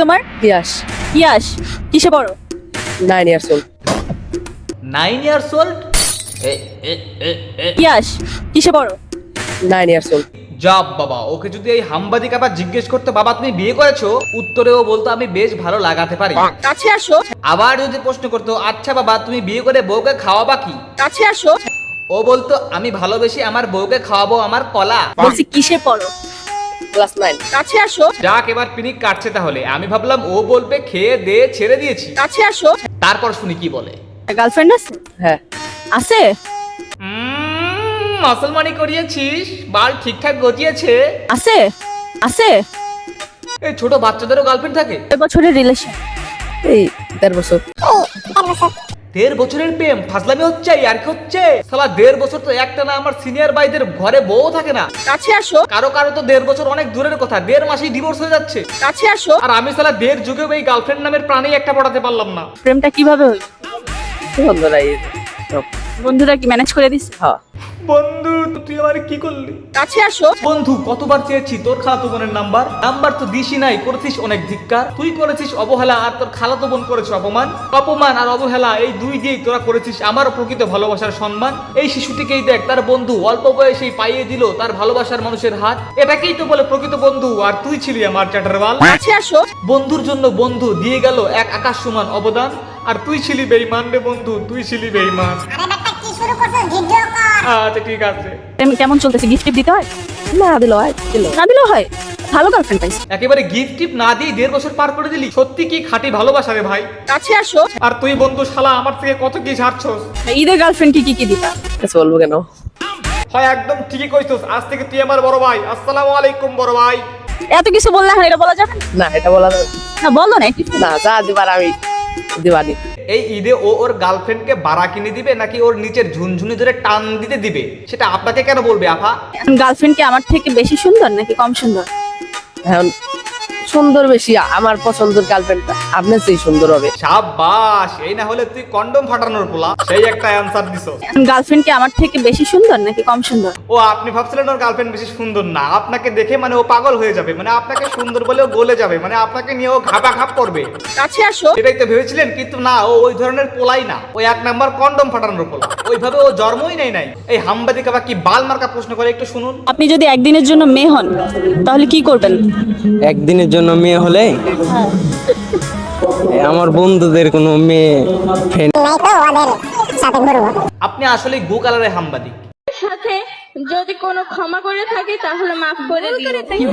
তোমার? ইয়াস। ইয়াস কিসে পড়ো? 9 years old। 9 years old? ইয়াস কিসে পড়ো? 9 years old। জব বাবা, ওকে যদি এই হামবাদিক আবার জিজ্ঞেস করতে বাবা তুমি বিয়ে করেছো, উত্তরেও বলতো আমি বেশ ভালো লাগাতে পারি। কাছে আসো। আবার যদি প্রশ্ন করতো আচ্ছা বাবা তুমি বিয়ে করে বউকে খাওয়াবা কি, কাছে আসো। ও বলতো আমি ভালোবেসে আমার বউকে খাওয়াবো আমার কলা। বলছি কিসে পড়ো? ক্লাস 9। কাছে আসো। যাক এবার পিনিক কাটছে তাহলে। আমি ভাবলাম ও বলবে খেয়ে দে ছেড়ে দিয়েছি। কাছে আসো। তারপর শুনি কি বলে। গার্লফ্রেন্ড আছে? হ্যাঁ। আছে? মুসলমানি করিয়েছিস, বাল ঠিকঠাক গজিয়েছে। আছে? আছে? এই ছোট বাচ্চাদেরও গার্লফ্রেন্ড থাকে? 2 বছরের রিলেশন। এই 1.5 বছর। 1.5 বছরের প্রেম? ফাজলামি হচ্ছে আর কি হচ্ছে? শালা 1.5 বছর তো একটা না আমার সিনিয়র ভাইদের ঘরে বউ থাকে না। কাছে আসো। কারো কারো তো 1.5 বছর অনেক দূরের কথা, 1.5 মাসেই ডিভোর্স হয়ে যাচ্ছে। কাছে আসো। আর আমি শালা 1.5 যুগেও এই গার্লফ্রেন্ড নামের প্রাণী একটা পড়াতে পারলাম না। প্রেমটা কিভাবে হইল? বন্ধুরা এই সব। বন্ধুরা কি ম্যানেজ করে দিছে? হ্যাঁ। বন্ধু তুই আমার কি করলি? কাছে আসো। বন্ধু কতবার চেয়েছি তোর খালাতো বোনের নাম্বার তো দিসই নাই, করেছিস অনেক ধিক্কার। তুই করেছিস অবহেলা আর তোর খালাতো বোন করেছে অপমান। অপমান আর অবহেলা এই দুই দিয়েই তোরা করেছিস আমার প্রকৃত ভালোবাসার সম্মান। এই শিশুটিকেই দেখ, তার বন্ধু অল্প বয়সেই পাইয়ে দিল তার ভালোবাসার মানুষের হাত। এটাকেই তো বলে প্রকৃত বন্ধু, আর তুই ছিলি আমার চ্যাটারবাল। কাছে আসো। বন্ধুর জন্য বন্ধু দিয়ে গেল এক আকাশ সমান অবদান, আর তুই ছিলি বেঈমান রে বন্ধু, তুই ছিলি বেঈমান। আচ্ছা ঠিক আছে। প্রেম কেমন চলতেছে? গিফট দিতে হয়? না দিল হয় দিল। না দিলেও হয়। ভালো গার্লফ্রেন্ড পাইছি। একেবারে গিফট টিপ না দিয়ে 1.5 বছর পার করে দিলি। সত্যি কি খাঁটি ভালোবাসা রে ভাই। কাছে আসো। আর তুই বন্ধু শালা আমার থেকে কত কি ছাড়ছস। ঈদের গার্লফ্রেন্ড কি দিতা? কিছু বলবো কেন? হয় একদম ঠিকই কইছস। আজ থেকে তুই আমার বড় ভাই। আসসালামু আলাইকুম বড় ভাই। এত কিছু বললে এখন এটা বলা যাবে না? না এটা বলা যাবে না বলো না একটু। না। যা দিবার আমি দিবানি। এই ঈদে ও ওর গার্লফ্রেন্ডকে বাড়া কিনে দিবে নাকি ওর নিচের ঝুনঝুনি ধরে টান দিতে দিবে, সেটা আপনাকে কেন বলবে আপা? গার্লফ্রেন্ড কি আমার থেকে বেশি সুন্দর নাকি কম সুন্দর? এখন সুন্দর বেশি, আমার পছন্দের গার্লফ্রেন্ডটা আপনার চেয়ে সুন্দর হবে। সাবাস, এই না হলে তুই কন্ডম ফাটানোর পোলা। সেই একটা অ্যানসার দিছস। গার্লফ্রেন্ড কি আমার থেকে বেশি সুন্দর নাকি কম সুন্দর? ও আপনি ভাবছিলেন ওর গার্লফ্রেন্ড বেশি সুন্দর না, আপনাকে দেখে মানে ও পাগল হয়ে যাবে, মানে আপনাকে সুন্দর বলেও গলে যাবে, মানে আপনাকে নিয়ে ও ঘাপাঘাপ করবে। কাছে আসো। এটাই তো ভেবেছিলেন, কিন্তু না, ও ওই ধরনের পোলাই না। ওই 1 নাম্বার কন্ডম ফাটানোর পোলা। ওইভাবে ও জন্মই নাই। এই হামবাদিক আবার কি বাল মার্কা প্রশ্ন করে, একটু শুনুন। আপনি যদি একদিনের জন্য মেয়ে হন তাহলে কি করবেন? একদিনের জন্য মেয়ে হলে আমার বন্ধুদের কোনো মেয়ে ফ্রেন্ড আপনি আসলে গু কালারের হামবাদিক। সাথে যদি কোনো ক্ষমা করে থাকি তাহলে মাফ করে দিও।